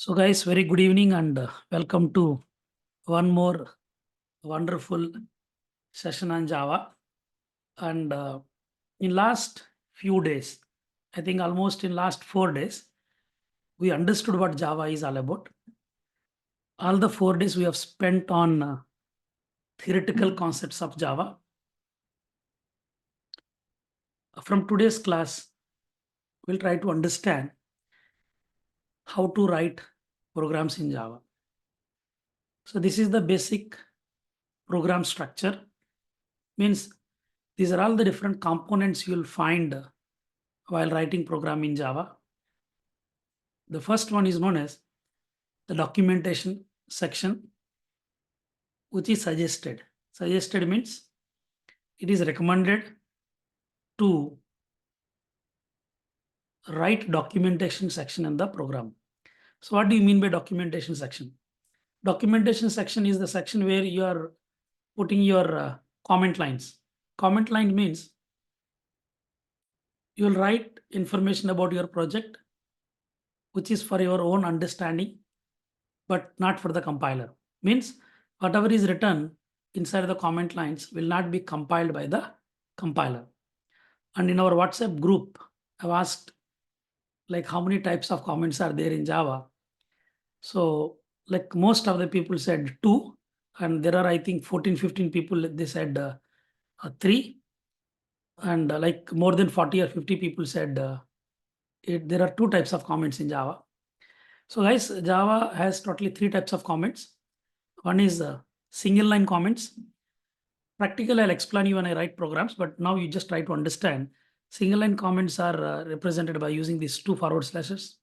So, guys, very good evening and welcome to one more wonderful session on Java. And in last few days, I think almost in last 4 days, we understood what Java is all about. All the 4 days we have spent on theoretical concepts of Java. From today's class, we'll try to understand how to write programs in Java. So this is the basic program structure. Means these are all the different components you'll find while writing program in Java. The first one is known as the documentation section, which is suggested. Suggested means it is recommended to write documentation section in the program. So what do you mean by documentation section? Documentation section is the section where you are putting your comment lines. Comment line means you will write information about your project, which is for your own understanding, but not for the compiler. Means whatever is written inside the comment lines will not be compiled by the compiler. And in our WhatsApp group, I've asked like how many types of comments are there in Java. So like most of the people said 2, and there are I think 14, 15 people, they said 3, and like more than 40 or 50 people said there are 2 types of comments in Java. So guys, Java has totally 3 types of comments. One is single line comments. Practically, I'll explain you when I write programs, but now you just try to understand. Single line comments are represented by using these 2 forward slashes.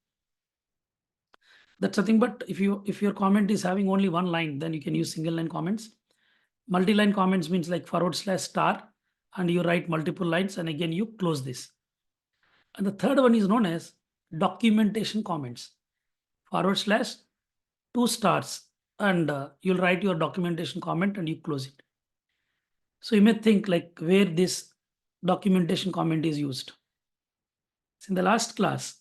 That's nothing but if your comment is having only 1 line, then you can use single line comments. Multi-line comments means like forward slash star, and you write multiple lines, and again you close this. And the third one is known as documentation comments. Forward slash 2 stars, and you'll write your documentation comment and you close it. So you may think like where this documentation comment is used. So in the last class,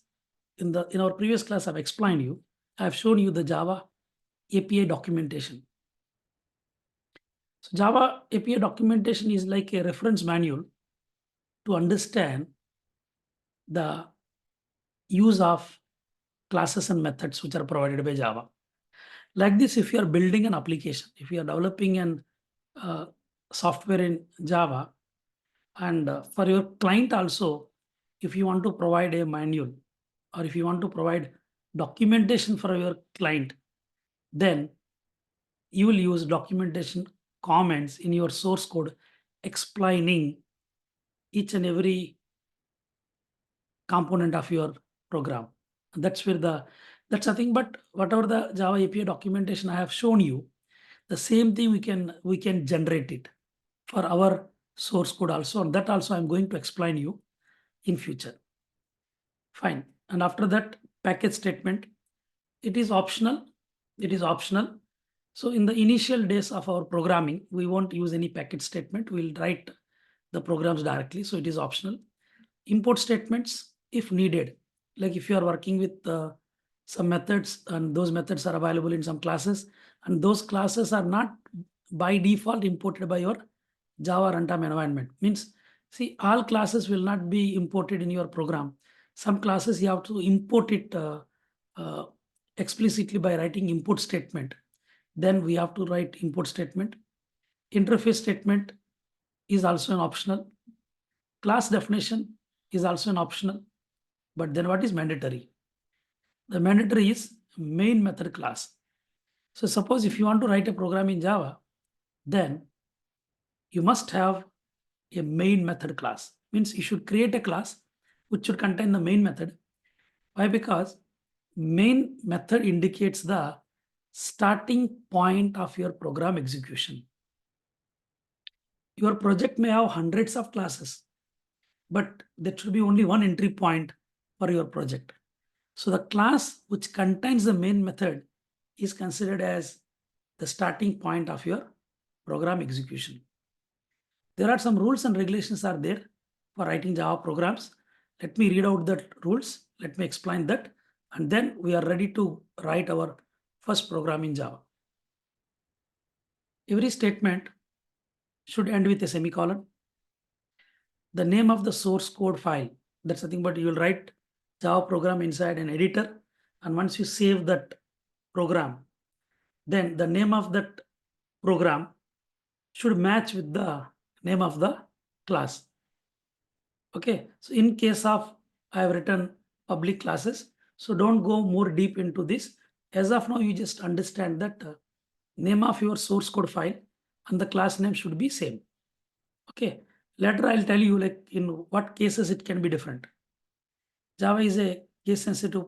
in our previous class, I've explained you, I've shown you the Java API documentation. So Java API documentation is like a reference manual to understand the use of classes and methods which are provided by Java. Like this, if you are building an application, if you are developing an software in Java, and for your client also, if you want to provide a manual or if you want to provide documentation for your client, then you will use documentation comments in your source code explaining each and every component of your program. That's nothing but whatever the Java API documentation I have shown you, the same thing we can generate it for our source code also, and that also I'm going to explain you in future. Fine. And after that, package statement, it is optional. It is optional. So in the initial days of our programming, we won't use any package statement. We'll write the programs directly. So it is optional. Import statements, if needed, like if you are working with some methods and those methods are available in some classes, and those classes are not by default imported by your Java runtime environment. Means, see, all classes will not be imported in your program. Some classes you have to import it uh, explicitly by writing import statement. Then we have to write import statement. Interface statement is also an optional. Class definition is also an optional. But then what is mandatory? The mandatory is main method class. So suppose if you want to write a program in Java, then you must have a main method class. Means you should create a class which should contain the main method. Why? Because main method indicates the starting point of your program execution. Your project may have hundreds of classes, but there should be only one entry point for your project. So the class which contains the main method is considered as the starting point of your program execution. There are some rules and regulations are there for writing Java programs. Let me read out the rules. Let me explain that. and then we are ready to write our first program in Java. Every statement should end with a semicolon. The name of the source code file, that's nothing but you will write Java program inside an editor, and once you save that program, then the name of that program should match with the name of the class. Okay, so in case of I have written public classes, so don't go more deep into this. As of now, you just understand that name of your source code file and the class name should be same. Okay, later I'll tell you like in what cases it can be different. Java is a case sensitive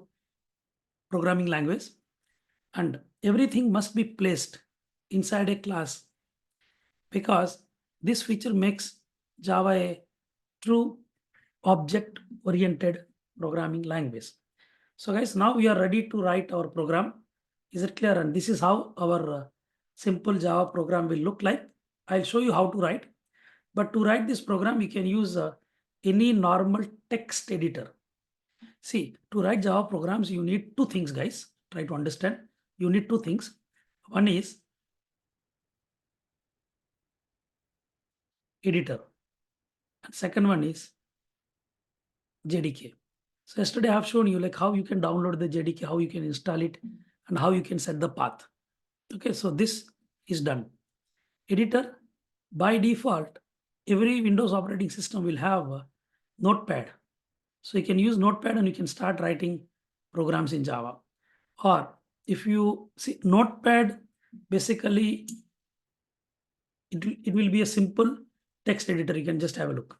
programming language, and everything must be placed inside a class, because this feature makes Java a true object oriented programming language. So guys, now we are ready to write our program. Is it clear? And this is how our simple Java program will look like. I'll show you how to write. But to write this program, you can use any normal text editor. See, to write Java programs, you need two things, guys. Try to understand. You need two things. One is editor, and second one is JDK. So yesterday I have shown you like how you can download the JDK, how you can install it, and how you can set the path. Okay, so this is done. Editor, by default, every Windows operating system will have a Notepad. So you can use Notepad and you can start writing programs in Java. Or if you see Notepad, basically it will be a simple text editor. You can just have a look.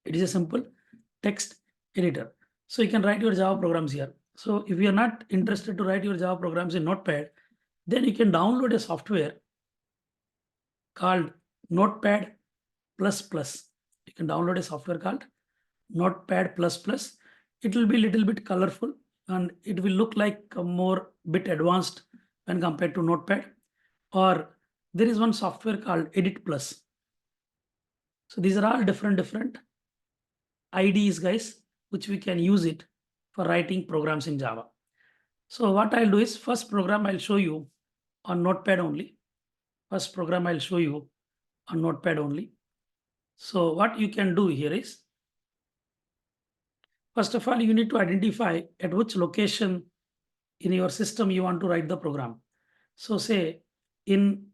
It is a simple text editor. So you can write your Java programs here. So if you are not interested to write your Java programs in Notepad, then you can download a software called Notepad++. You can download a software called Notepad++. It will be a little bit colorful and it will look like a more bit advanced when compared to Notepad. Or there is one software called Edit Plus. So these are all different IDEs, guys, which we can use it for writing programs in Java. So what I'll do is first program I'll show you on Notepad only. First program I'll show you on Notepad only. So what you can do here is, first of all, you need to identify at which location in your system you want to write the program. So say in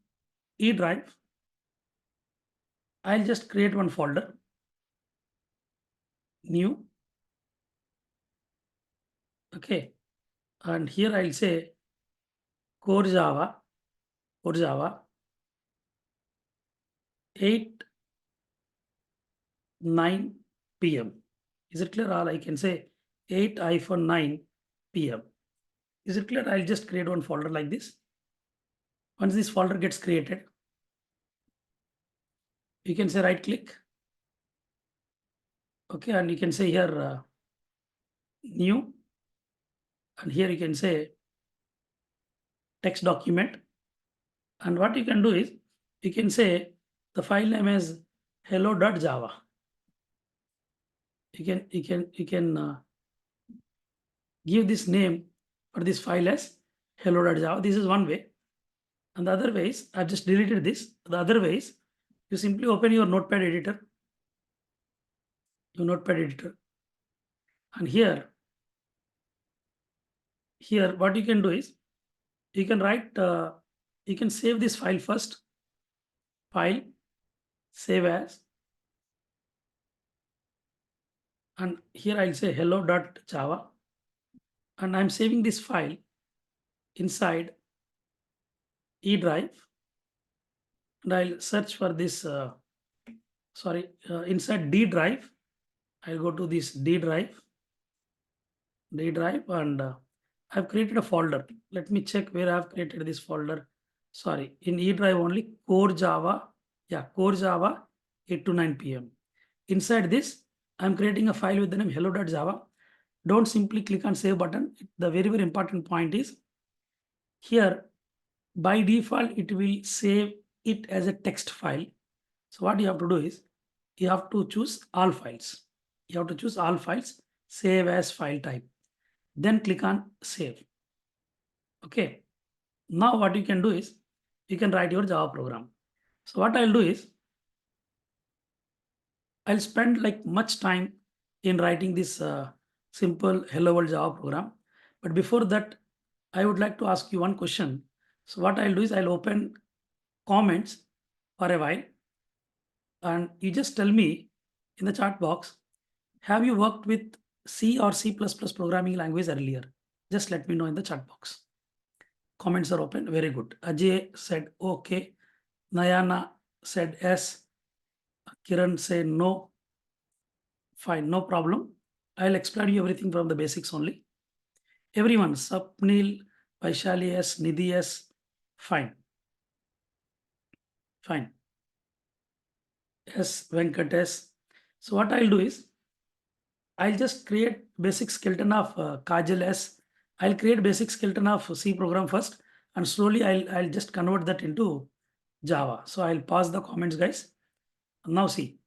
E drive, I'll just create one folder, new. Okay. And here I'll say core Java 8, 9 p.m. Is it clear? Or I can say 8-9 p.m. Is it clear? I'll just create one folder like this. Once this folder gets created, you can say right click. Okay, and you can say here new, and here you can say text document. And what you can do is you can say the file name is hello.java. You can give this name for this file as hello.java. This is one way. And the other way is, I've just deleted this. The other way is you simply open your notepad editor. And here what you can do is you can write, you can save this file first. File, save as, and here I'll say hello.java, and I'm saving this file inside E drive, and I'll search for this, inside D drive. I'll go to this D drive, and I've created a folder. Let me check where I've created this folder. Sorry, in E drive only, core Java, core Java 8-9 p.m. Inside this, I'm creating a file with the name hello.java. Don't simply click on save button. The very important point is here, by default, it will save it as a text file. So what you have to do is you have to choose all files. Save as file type. then click on save. Okay. Now what you can do is you can write your Java program. So what I'll do is I'll spend like much time in writing this simple hello world Java program. But before that, I would like to ask you one question. So what I'll do is I'll open comments for a while and you just tell me in the chat box, have you worked with C or C++ programming language earlier? Just let me know in the chat box. Comments are open. Very good. Ajay said okay. Nayana said yes. Kiran said no. Fine, no problem. I'll explain you everything from the basics only. Everyone, Sapnil, Vaishali yes, Nidhi yes. Fine. Fine. Yes, Venkat yes. So what I'll do is I'll just create basic skeleton of Kajal S. I'll create basic skeleton of C program first, and slowly I'll just convert that into Java. So I'll pause the comments, guys. Now see,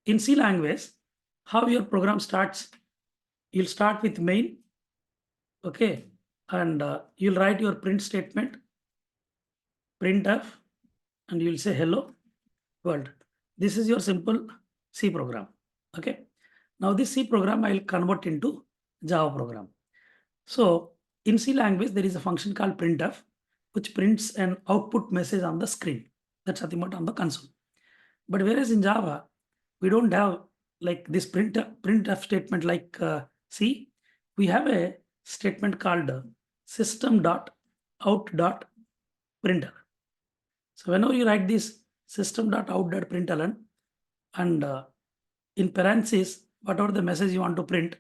in C language, how your program starts, you'll start with main, okay, and you'll write your print statement, printf, and you'll say hello world. This is your simple C program, okay. Now this C program I'll convert into Java program. So in C language, there is a function called printf, which prints an output message on the screen. That's nothing but on the console. But whereas in Java, we don't have like this printf statement like C. We have a statement called system.out.println. So whenever you write this system.out.println and in parentheses, whatever the message you want to print,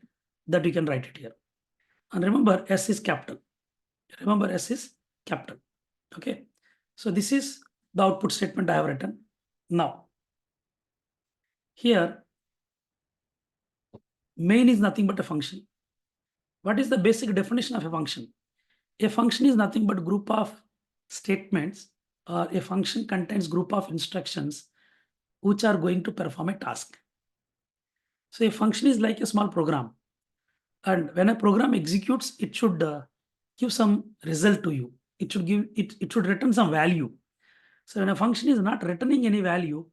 that you can write it here. And remember, S is capital. Remember, S is capital. Okay. So this is the output statement I have written. Now, here, main is nothing but a function. What is the basic definition of a function? A function is nothing but group of statements, or a function contains group of instructions which are going to perform a task. So a function is like a small program. And when a program executes, it should give some result to you. It should give it should return some value. So when a function is not returning any value,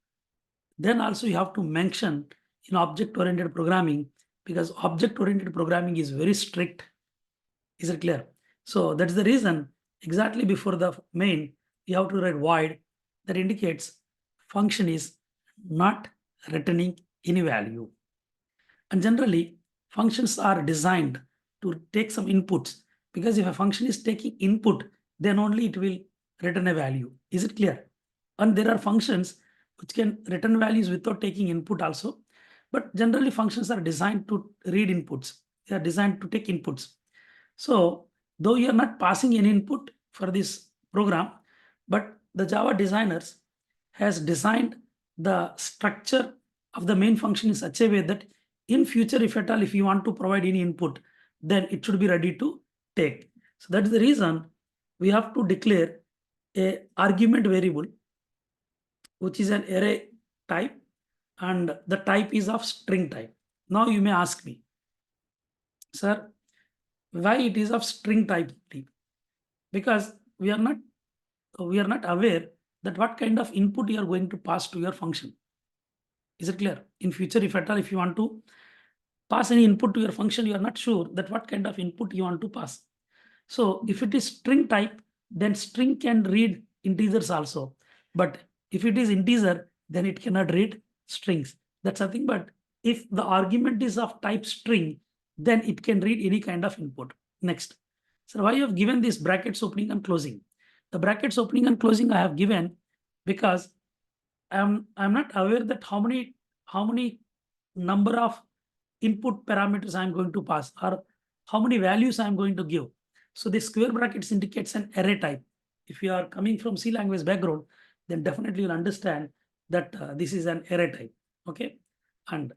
then also you have to mention in object-oriented programming, because object-oriented programming is very strict. Is it clear? So that's the reason exactly before the main, you have to write void that indicates function is not returning any value. And generally, functions are designed to take some inputs, because if a function is taking input, then only it will return a value. Is it clear? And there are functions which can return values without taking input also. But generally, functions are designed to read inputs. They are designed to take inputs. So though you are not passing any input for this program, but the Java designers has designed the structure of the main function in such a way that in future, if at all, if you want to provide any input, then it should be ready to take. So that is the reason we have to declare a argument variable, which is an array type, and the type is of string type. Now you may ask me, sir, why it is of string type? Because we are not aware that what kind of input you are going to pass to your function. Is it clear? In future, if at all, if you want to pass any input to your function, you are not sure that what kind of input you want to pass. So if it is string type, then string can read integers also. But if it is integer, then it cannot read strings. That's nothing but if the argument is of type string, then it can read any kind of input. Next. So why you have given this brackets opening and closing? The brackets opening and closing I have given because I'm not aware that how many number of input parameters I'm going to pass, or how many values I'm going to give. So the square brackets indicates an array type. If you are coming from C language background, then definitely you'll understand that this is an array type. Okay. And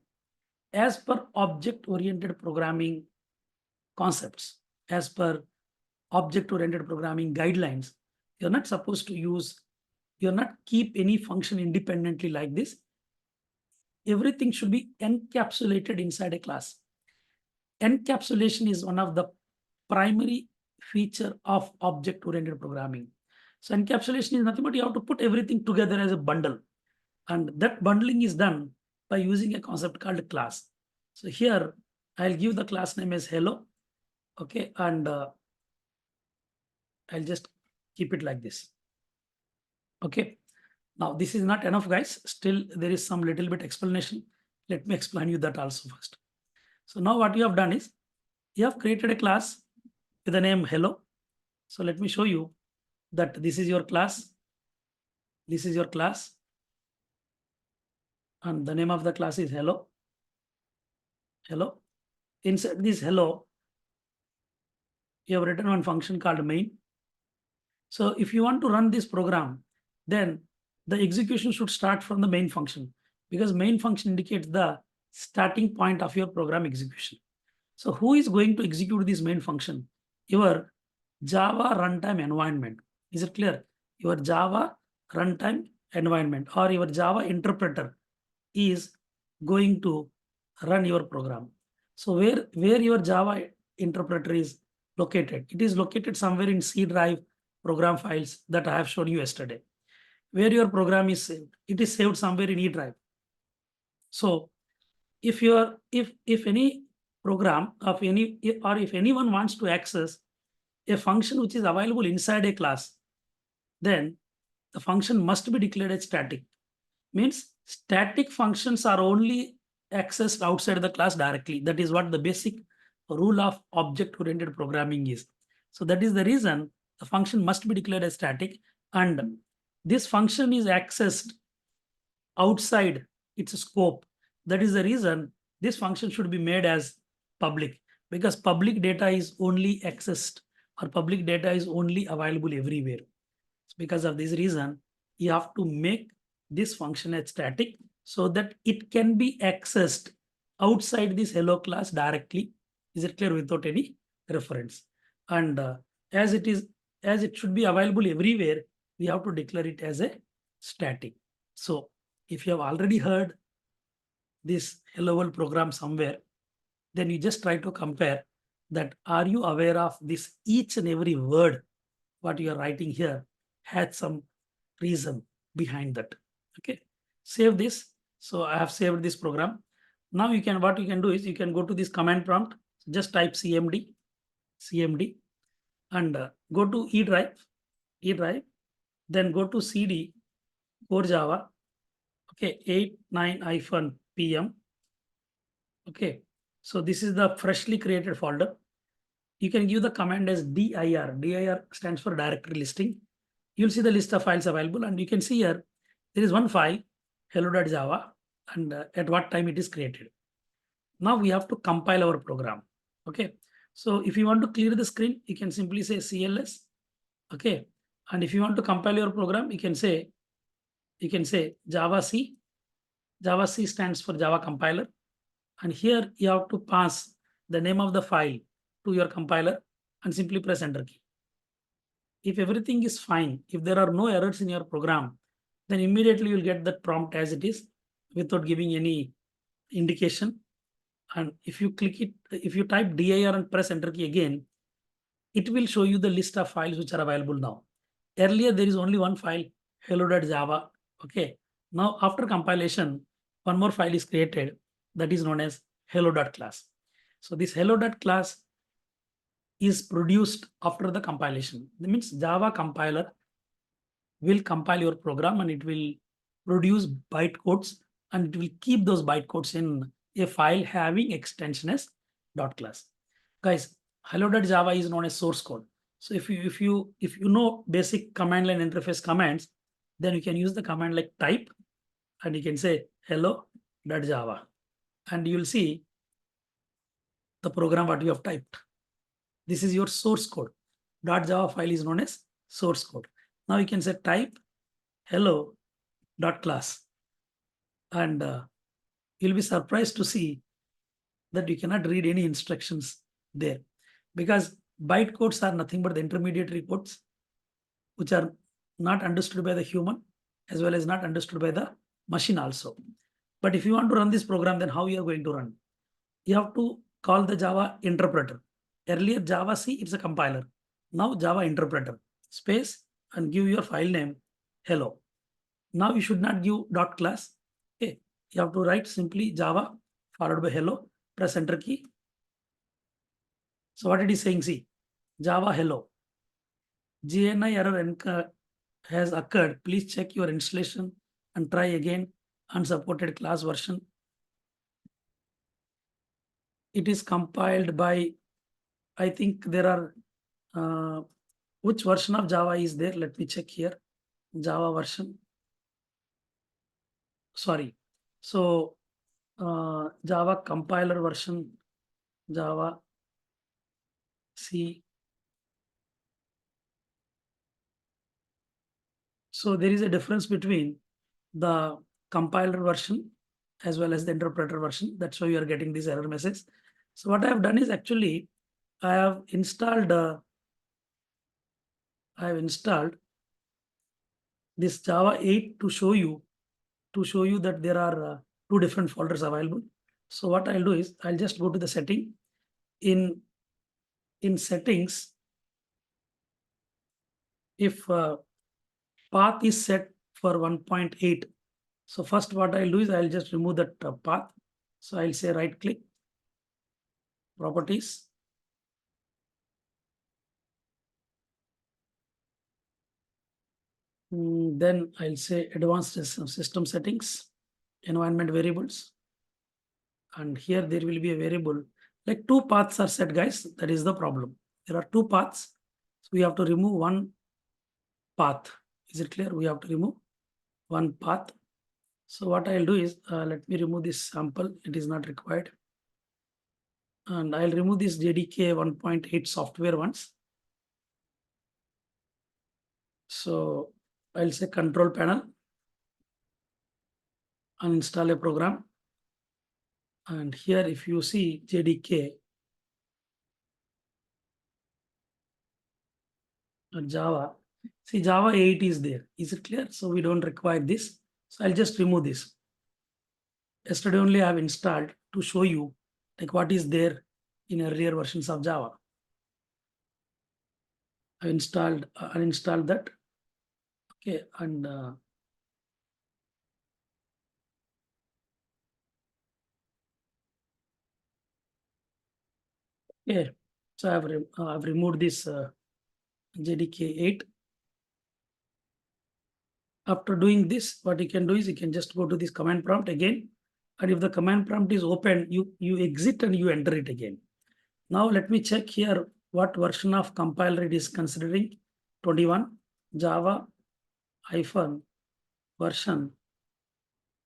as per object-oriented programming concepts, as per object-oriented programming guidelines, you're not supposed to use, you're not keep any function independently like this. Everything should be encapsulated inside a class. Encapsulation is one of the primary feature of object-oriented programming. So encapsulation is nothing but you have to put everything together as a bundle. And that bundling is done by using a concept called class. So here I'll give the class name as hello. Okay, and I'll just keep it like this. Okay, now this is not enough, guys. Still, there is some little bit explanation. Let me explain you that also first. So now what you have done is you have created a class with the name hello. So let me show you that this is your class. This is your class. And the name of the class is hello. Hello. Inside this hello, you have written one function called main. So if you want to run this program, then the execution should start from the main function, because main function indicates the starting point of your program execution. So who is going to execute this main function? Your Java runtime environment. Is it clear? Your Java runtime environment or your Java interpreter is going to run your program. So where your Java interpreter is located? It is located somewhere in C drive program files that I have shown you yesterday. Where your program is saved, it is saved somewhere in E drive. So if any program of any, or if anyone wants to access a function which is available inside a class, then the function must be declared as static. Means static functions are only accessed outside the class directly. That is what the basic rule of object-oriented programming is. So that is the reason the function must be declared as static, and this function is accessed outside its scope. That is the reason this function should be made as public, because public data is only accessed, or public data is only available everywhere. Because of this reason, you have to make this function as static so that it can be accessed outside this hello class directly. Is it clear? Without any reference. And as it should be available everywhere, we have to declare it as a static. So if you have already heard this hello world program somewhere, then you just try to compare that. Are you aware of this? Each and every word what you are writing here has some reason behind that. Okay, save this. So I have saved this program. Now what you can do is you can go to this command prompt, just type cmd, and go to E drive, then go to cd core Java. Okay, 89-pm. Okay, so this is the freshly created folder. You can give the command as dir. Dir stands for directory listing. You'll see the list of files available, and you can see here there is one file, hello.java, and at what time it is created. Now we have to compile our program. Okay, so if you want to clear the screen, you can simply say cls. Okay, and if you want to compile your program, you can say java c. Java c stands for Java compiler, and here you have to pass the name of the file to your compiler and simply press enter key. If everything is fine, if there are no errors in your program, then immediately you'll get that prompt as it is without giving any indication. And if you click it, if you type dir and press enter key again, it will show you the list of files which are available now. Earlier, there is only one file, hello.java. Okay. Now, after compilation, one more file is created that is known as hello.class. So this hello.class is produced after the compilation. That means Java compiler will compile your program and it will produce bytecodes, and it will keep those bytecodes in a file having extension as .class. Guys, hello.java is known as source code. So if you know basic command line interface commands, then you can use the command like type, and you can say hello.java, and you will see the program what you have typed. This is your source code. .java file is known as source code. Now you can say type hello.class, and you'll be surprised to see that you cannot read any instructions there, because bytecodes are nothing but the intermediary codes which are not understood by the human as well as not understood by the machine also. But if you want to run this program, then how you are going to run? You have to call the Java interpreter. Earlier Java C, it's a compiler. Now Java interpreter, space, and give your file name hello. Now you should not give dot class. Okay, you have to write simply Java followed by hello, press enter key. So what it is saying, see, Java hello. GNI error has occurred. Please check your installation and try again. Unsupported class version. It is compiled by, I think there are, which version of Java is there? Let me check here. Java version. Sorry. So Java compiler version, Java C. So there is a difference between the compiler version as well as the interpreter version. That's why you are getting this error message. So what I have done is actually I have installed this Java 8 to show you that there are two different folders available. So what I'll do is I'll just go to the setting. In settings, if path is set for 1.8, so first what I'll do is I'll just remove that path. So I'll say right click, properties, then I'll say advanced system settings, environment variables, and here there will be a variable, like two paths are set, guys. That is the problem. There are two paths, so we have to remove one path. Is it clear? We have to remove one path. So what I'll do is let me remove this sample. It is not required, and I'll remove this JDK 1.8 software once. So I'll say control panel, uninstall a program, and here if you see JDK Java, see Java 8 is there. Is it clear? So we don't require this. So I'll just remove this. Yesterday only I have installed to show you like what is there in earlier versions of Java. I installed uninstalled that. Okay, and okay, so I've removed this JDK 8. After doing this, what you can do is you can just go to this command prompt again. And if the command prompt is open, you exit and you enter it again. Now let me check here what version of compiler it is considering. 21 Java hyphen version.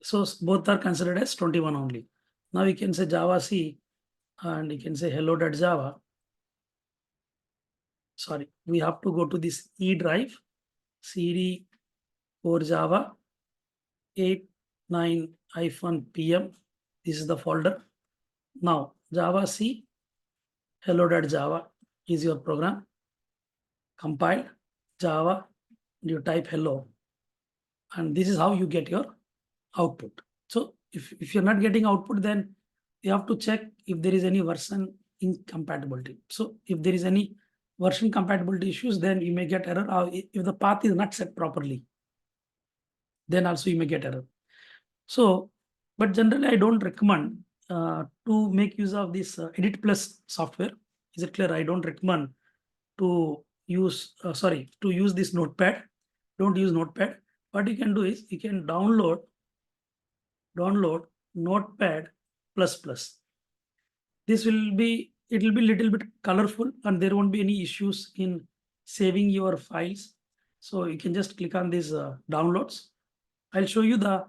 So both are considered as 21 only. Now you can say Java C and you can say hello.java. Sorry, we have to go to this E drive, CD for Java 89-PM. This is the folder. Now Java C hello.java is your program. Compiled Java, you type hello, and this is how you get your output. So if you're not getting output, then you have to check if there is any version incompatibility. So if there is any version compatibility issues, then you may get error. Or if the path is not set properly, then also you may get error. So, but generally I don't recommend to make use of this Edit Plus software. Is it clear? I don't recommend to use, to use this notepad. Don't use notepad. What you can do is you can download notepad plus plus. This will be, it will be little bit colorful and there won't be any issues in saving your files. So you can just click on these downloads. I'll show you the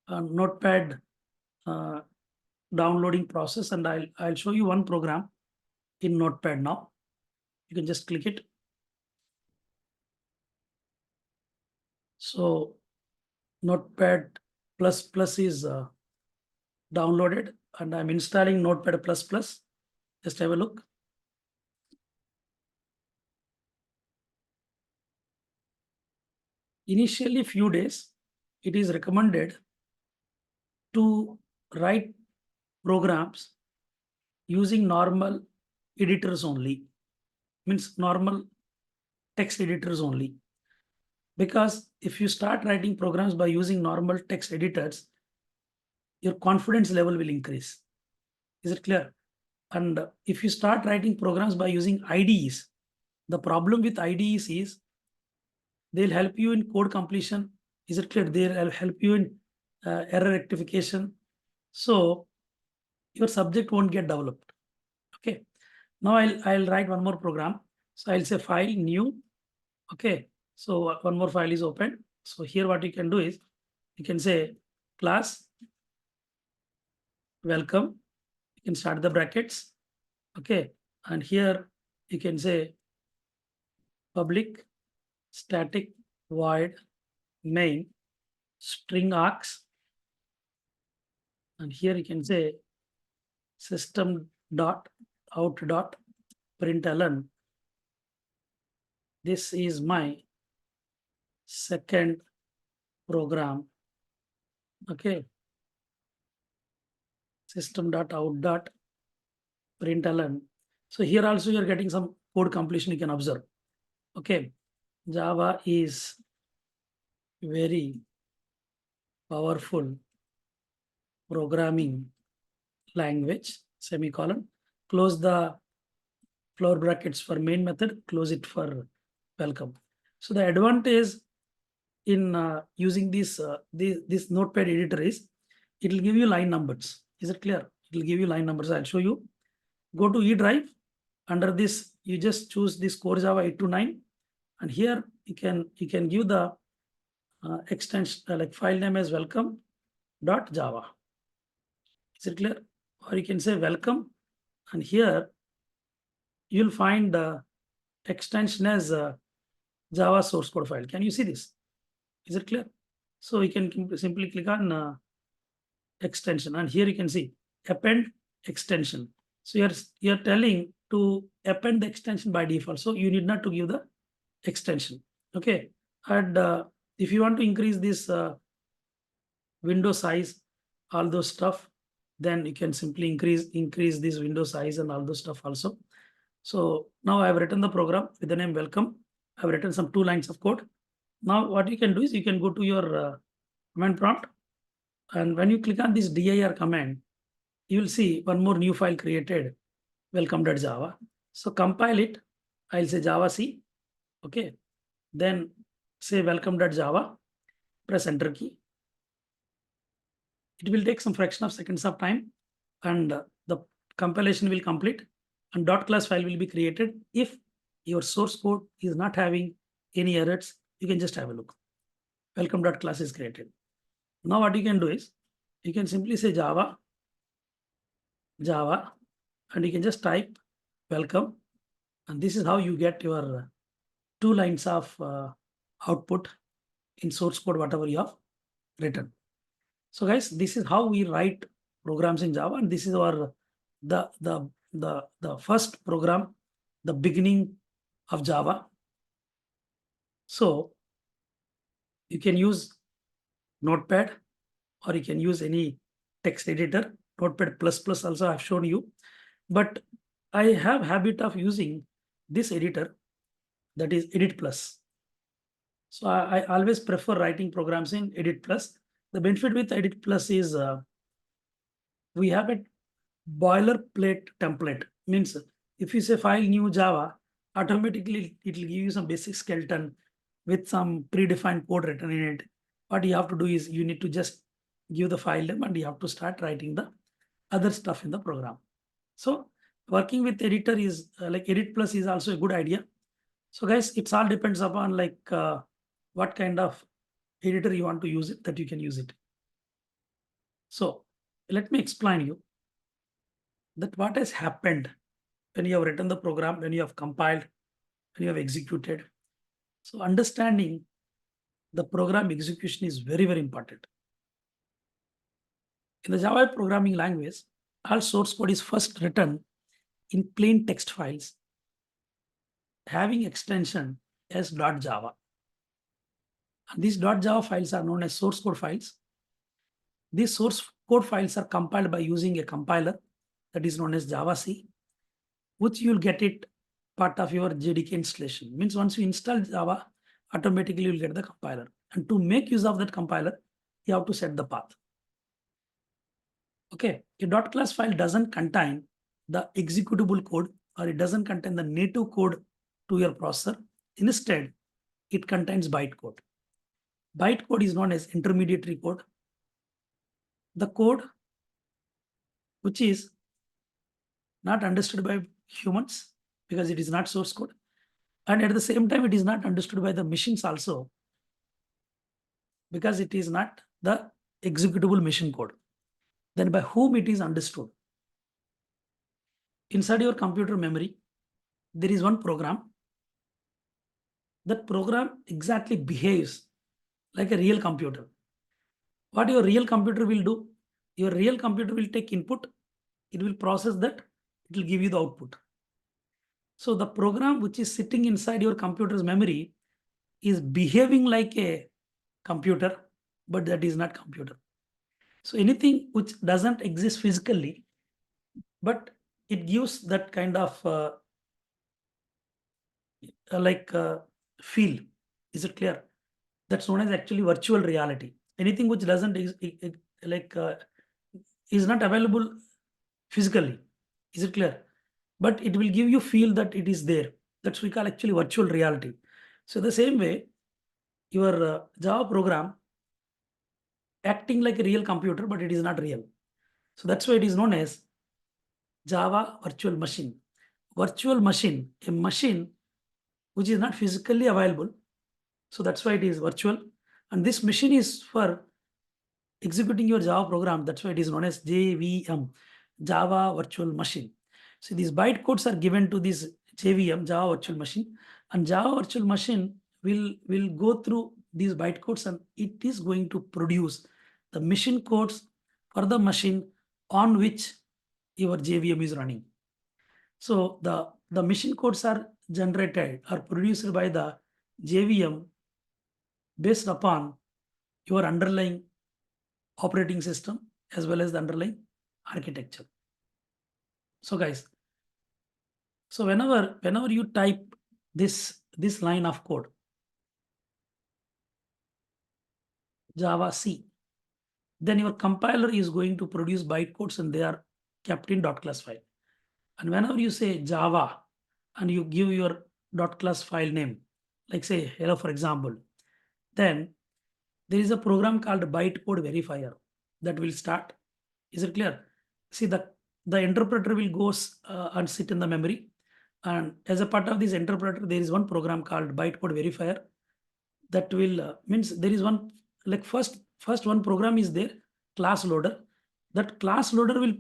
notepad downloading process, and I'll show you one program in notepad now. You can just click it. So notepad plus plus is downloaded and I'm installing notepad plus plus. Just have a look. Initially few days, it is recommended to write programs using normal editors only, means normal text editors only. Because if you start writing programs by using normal text editors, your confidence level will increase. Is it clear? And if you start writing programs by using IDEs, the problem with IDEs is they'll help you in code completion. Is it clear? They'll help you in error rectification. So your subject won't get developed. Okay. Now I'll write one more program. So I'll say file new. Okay. So one more file is open. So here what you can do is you can say class welcome. You can start the brackets. Okay. And here you can say public static void main string args. And here you can say system dot out dot println. This is my second program. Okay. System dot out dot println. So here also you're getting some code completion you can observe. Okay. Java is very powerful programming language, semicolon. Close the floor brackets for main method, close it for welcome. So the advantage in using this notepad editor is it will give you line numbers. Is it clear? It will give you line numbers. I'll show you. Go to E drive. Under this, you just choose this core Java 8 to 9, and here you can give the extension like file name as welcome.java. Is it clear? Or you can say welcome, and here you'll find the extension as Java source code file. Can you see this? Is it clear? So you can simply click on extension, and here you can see append extension. So you're telling to append the extension by default. So you need not to give the extension. Okay. And if you want to increase this window size, all those stuff, then you can simply increase this window size and all those stuff also. So now I've written the program with the name welcome. I've written some 2 lines of code. Now what you can do is you can go to your command prompt, and when you click on this dir command, you will see one more new file created, welcome.java. So compile it. I'll say Java C. Okay. Then say welcome.java. Press enter key. It will take some fraction of seconds of time, and the compilation will complete, and .class file will be created. If your source code is not having any errors, you can just have a look. Welcome.class is created. Now what you can do is you can simply say Java, and you can just type welcome, and this is how you get your 2 lines of output in source code, whatever you have written. So guys, this is how we write programs in Java, and this is our the first program, the beginning of Java. So you can use Notepad, or you can use any text editor. Notepad++ also I've shown you, but I have habit of using this editor, that is Edit Plus. So I always prefer writing programs in Edit Plus. The benefit with Edit Plus is we have a boilerplate template. Means if you say file new Java, automatically it will give you some basic skeleton with some predefined code written in it. What you have to do is you need to just give the file name, and you have to start writing the other stuff in the program. So working with editor is like Edit Plus is also a good idea. So guys, it's all depends upon like what kind of editor you want to use it, that you can use it. So let me explain you that what has happened when you have written the program, when you have compiled, when you have executed. So understanding the program execution is very, very important. In the Java programming language, all source code is first written in plain text files having extension as .java. And these .java files are known as source code files. These source code files are compiled by using a compiler that is known as Java C. which you'll get it part of your JDK installation. Means once you install Java, automatically you'll get the compiler. And to make use of that compiler, you have to set the path. Okay, a .class file doesn't contain the executable code, or it doesn't contain the native code to your processor. Instead, it contains bytecode. Bytecode is known as intermediary code. The code which is not understood by humans because it is not source code. And at the same time, it is not understood by the machines also because it is not the executable machine code. Then by whom it is understood? Inside your computer memory, there is one program. That program exactly behaves like a real computer. What your real computer will do? Your real computer will take input, it will process that, it will give you the output. So the program which is sitting inside your computer's memory is behaving like a computer, but that is not computer. So anything which doesn't exist physically, but it gives that kind of feel. Is it clear? That's known as actually virtual reality. Anything which doesn't is not available physically. Is it clear? But it will give you feel that it is there. That's we call actually virtual reality. So the same way, your Java program acting like a real computer, but it is not real. So that's why it is known as Java virtual machine. Virtual machine, a machine which is not physically available. So that's why it is virtual. And this machine is for executing your Java program. That's why it is known as JVM, Java Virtual Machine. So these bytecodes are given to this JVM, Java Virtual Machine, and Java Virtual Machine will go through these bytecodes and it is going to produce the machine codes for the machine on which your JVM is running. So the machine codes are generated or produced by the JVM based upon your underlying operating system as well as the underlying architecture. So guys, so whenever you type this line of code, Java C, then your compiler is going to produce bytecodes and they are kept in .class file. And whenever you say Java and you give your .class file name, like say hello for example, then there is a program called bytecode verifier that will start. Is it clear? See, the interpreter will go and sit in the memory. And as a part of this interpreter, there is one program called bytecode verifier that will means there is one like first one program is there, class loader. That class loader will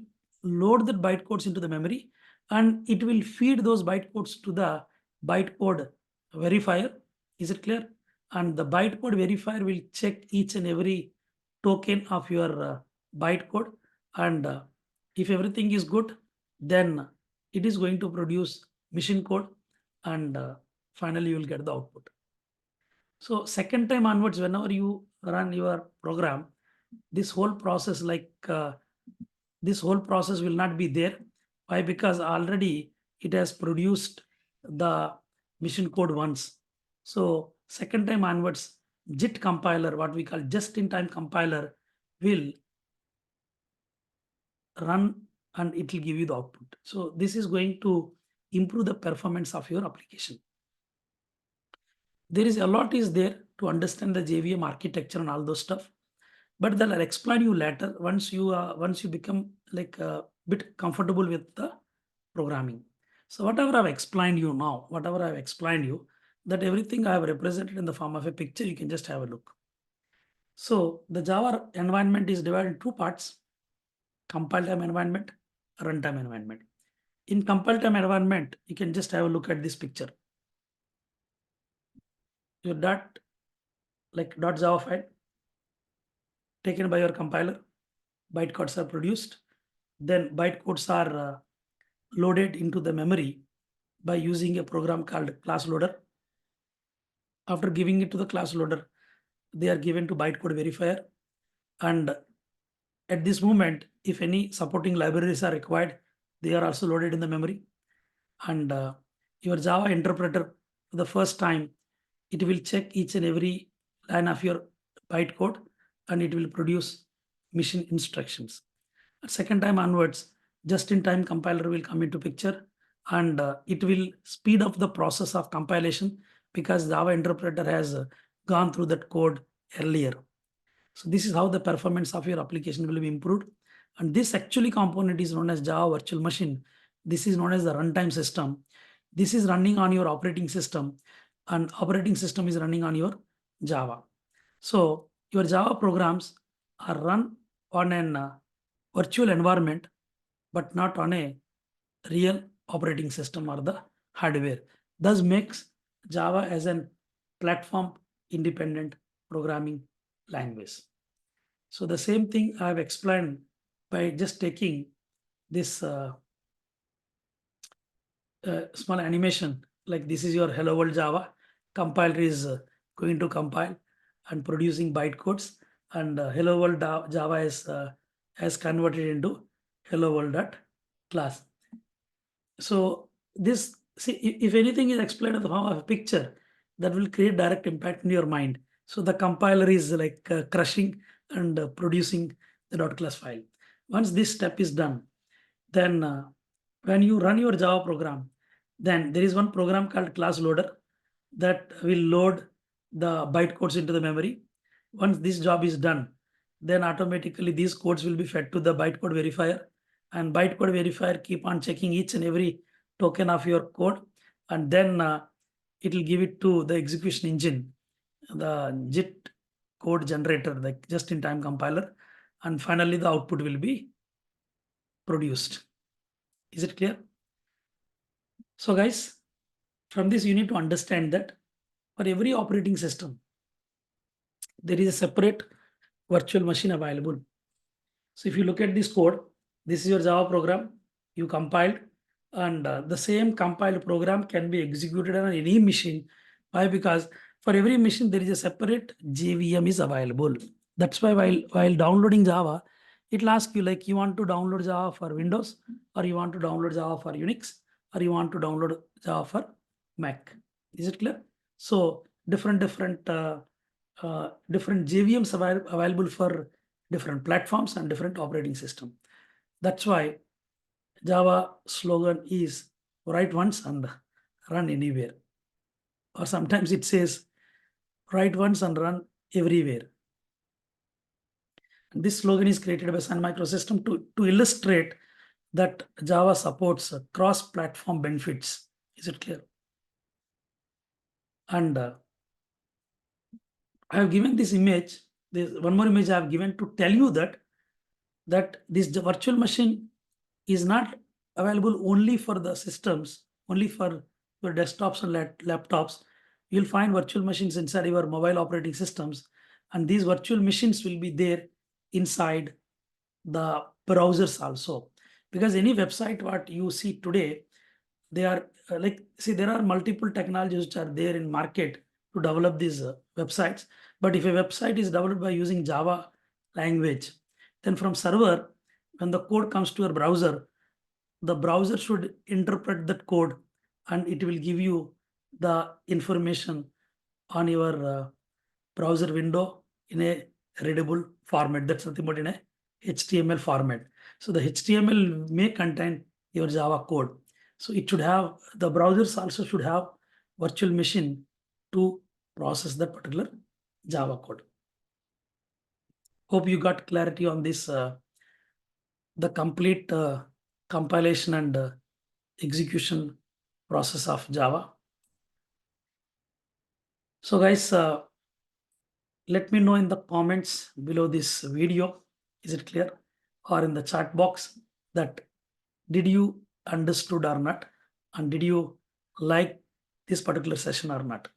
load the bytecodes into the memory and it will feed those bytecodes to the bytecode verifier. Is it clear? And the bytecode verifier will check each and every token of your bytecode, and if everything is good, then it is going to produce machine code, and finally you will get the output. So second time onwards, whenever you run your program, this whole process this whole process will not be there. Why? Because already it has produced the machine code once. So second time onwards, JIT compiler, what we call just-in-time compiler, will run and it will give you the output. So this is going to improve the performance of your application. There is a lot is there to understand the JVM architecture and all those stuff, but then I'll explain you later once you become like a bit comfortable with the programming. So whatever I've explained you now, whatever I've explained you, that everything I have represented in the form of a picture, you can just have a look. So the Java environment is divided in two parts: compile time environment, runtime environment. In compile time environment, you can just have a look at this picture. Your .java file taken by your compiler, bytecodes are produced, then bytecodes are loaded into the memory by using a program called class loader. After giving it to the class loader, they are given to bytecode verifier, and at this moment, if any supporting libraries are required, they are also loaded in the memory. and your Java interpreter for the first time, it will check each and every line of your bytecode and it will produce machine instructions. Second time onwards, just-in-time compiler will come into picture and it will speed up the process of compilation because Java interpreter has gone through that code earlier. So this is how the performance of your application will be improved. And this actually component is known as Java virtual machine. This is known as the runtime system. This is running on your operating system and operating system is running on your Java. So your Java programs are run on an virtual environment, but not on a real operating system or the hardware. Thus makes Java as an platform independent programming language. So the same thing I have explained by just taking this small animation, like this is your hello world Java. Compiler is going to compile and producing bytecodes, and hello world Java is has converted into hello world dot class. So this, see, if anything is explained in the form of a picture, that will create direct impact in your mind. So the compiler is like crushing and producing the dot class file. Once this step is done, then when you run your Java program, then there is one program called class loader that will load the bytecodes into the memory. Once this job is done, then automatically these codes will be fed to the bytecode verifier, and bytecode verifier keep on checking each and every token of your code, and then it will give it to the execution engine, the JIT code generator, the just-in-time compiler, and finally the output will be produced. Is it clear? So guys, from this you need to understand that for every operating system, there is a separate virtual machine available. So if you look at this code, this is your Java program you compiled, and the same compiled program can be executed on any machine. Why? Because for every machine there is a separate JVM is available. That's why while downloading Java, it'll ask you like you want to download Java for Windows, or you want to download Java for Unix, or you want to download Java for Mac. Is it clear? So different JVMs available for different platforms and different operating system. That's why Java slogan is write once and run anywhere. Or sometimes it says write once and run everywhere. And this slogan is created by Sun Microsystem to illustrate that Java supports cross-platform benefits. Is it clear? And I have given this image, this one more image I have given to tell you that this virtual machine is not available only for the systems, only for your desktops and laptops. You'll find virtual machines inside your mobile operating systems, and these virtual machines will be there inside the browsers also. Because any website what you see today, they are see, there are multiple technologies which are there in market to develop these websites. But if a website is developed by using Java language, then from server, when the code comes to your browser, the browser should interpret that code and it will give you the information on your browser window in a readable format. That's nothing but in a HTML format. So the HTML may contain your Java code. So it should have, the browsers also should have virtual machine to process that particular Java code. Hope you got clarity on this, the complete compilation and execution process of Java. So guys, let me know in the comments below this video, is it clear? Or in the chat box that did you understood or not, and did you like this particular session or not?